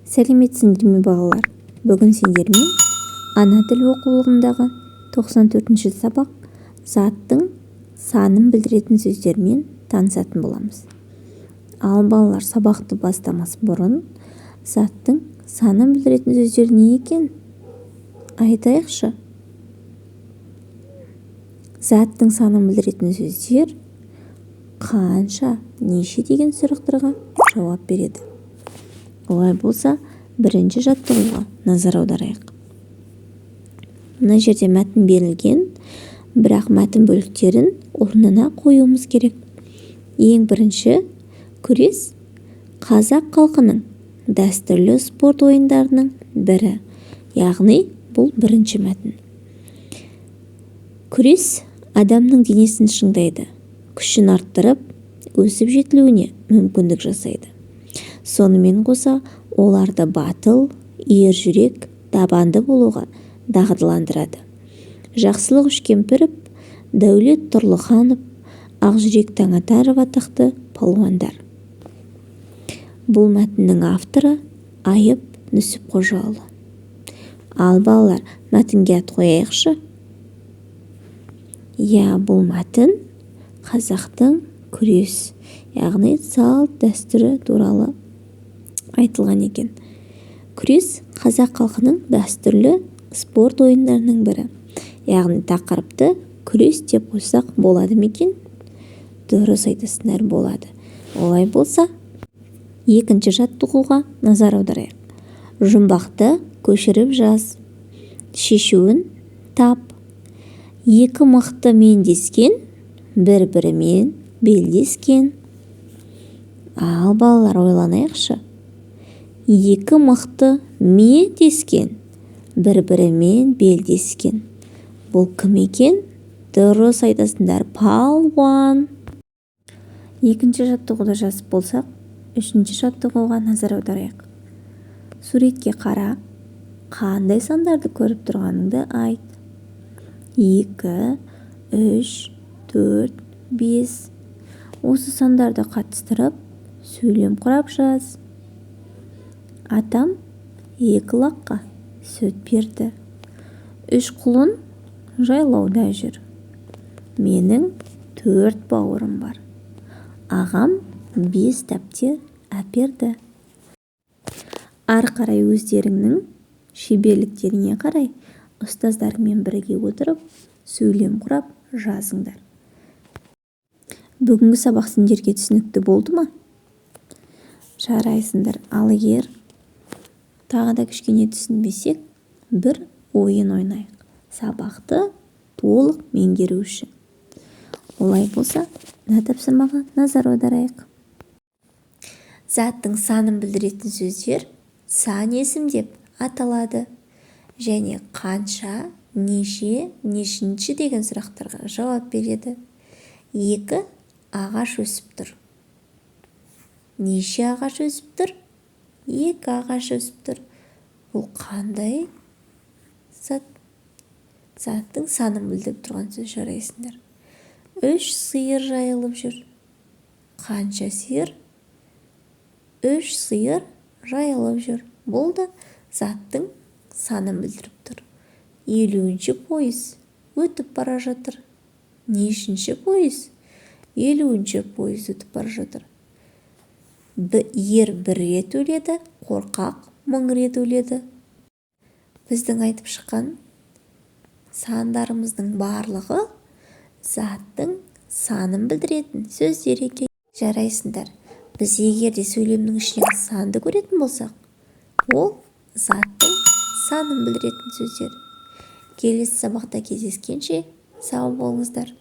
Сәлеметсіңдер ме балалар? Бүгін сендермен ана тіл оқулығындағы 94-ші сабақ заттың санын білдіретін сөздермен танысатын боламыз. Ал балалар, сабақты бастамас бұрын заттың санын білдіретін сөздер не екен? Айтайықшы. Заттың санын білдіретін сөздер қанша, неше деген сұрақтарға жауап береді. Олай болса, бірінші жаттығуға назар аударайық. Мына жерде мәтін берілген, бірақ мәтін бөліктерін орнына қоюымыз керек. Ең бірінші, күрес қазақ халқының дәстүрлі спорт ойындарының бірі. Яғни, бұл бірінші мәтін. Күрес адамның денесін шыңдайды, күшін арттырып, өсіп жетілуіне мүмкіндік жасайды. Сонымен қоса, оларды батыл, ержүрек, табанды болуға дағдыландырады. Жақсылық Үшкемпіров, Дәулет Тұрлыханов, Ақжүрек Таңатаров атақты палуандар. Бұл мәтіннің авторы Айып Нүсіпқожаұлы. Ал балалар, мәтінге ат қояйықшы. Бұл мәтін қазақтың күрес, яғни салт дәстүрі туралы айтылған екен. Күрес қазақ халқының дәстүрлі спорт ойындарының бірі. Яғни тақырыпты күрес деп қойсақ болады ма екен? Дұрыс айтасыңдар, болады. Олай болса, екінші жаттығуға назар аударайық. Жұмбақты көшіріп жаз. Шешуін тап. Екі мықты мендескен, бір-бірімен белдескен. Ал балалар, ойланайықшы. Екі мықты мендескен, бір-бірімен белдескен. Бұл кім екен? Дұрыс айтасыңдар, палуан. Екінші жаттығуды жазып болсақ, үшінші жаттығуға назар аударайық. Суретке қара, қандай сандарды көріп тұрғаныңды айт. 2, 3, 4, 5. Осы сандарды қатыстырып, сөйлем құрап жаз. Атам 2 лаққа сүт берді. 3 құлын жайлауда жүр. Менің 4 бауырым бар. Ағам 5 дәптер әперді. Ары қарай өздеріңнің шеберліктеріне қарай ұстаздармен бірге отырып, сөйлем құрап жазыңдар. Бүгінгі сабақ сендерге түсінікті болды ма? Жарайсыңдар. Ал егер тағы да кішкене түсінбесек, бір ойын ойнайық. Сабақты толық меңгеру үшін. Олай болса, мына тапсырмаға назар аударайық. Заттың санын білдіретін сөздер сан есім деп аталады. Және қанша, неше, нешінші деген сұрақтарға жауап береді. 2 ағаш өсіп тұр. Неше ағаш өсіп тұр? 2 ағаш өсіп тұр. Бұл қандай зат? Заттың санын білдіріп тұрған сөз, жарайсыңдар. 3 сиыр жайылып жүр. Қанша сиыр? 3 сиыр жайылып жүр. Бұл да заттың санын білдіріп тұр. 50-ші пойыз өтіп бара жатыр. Нешінші пойыз? 50-ші пойыз өтіп бара жатыр. Ер 1 рет өледі, қорқақ 1000 рет өледі. Біздің айтып шыққан сандарымыздың барлығы заттың санын білдіретін сөздер екен. Жарайсыңдар. Біз егерде сөйлемнің ішінен санды көретін болсақ, ол заттың санын білдіретін сөздер. Келесі сабақта кездескенше сау болыңыздар.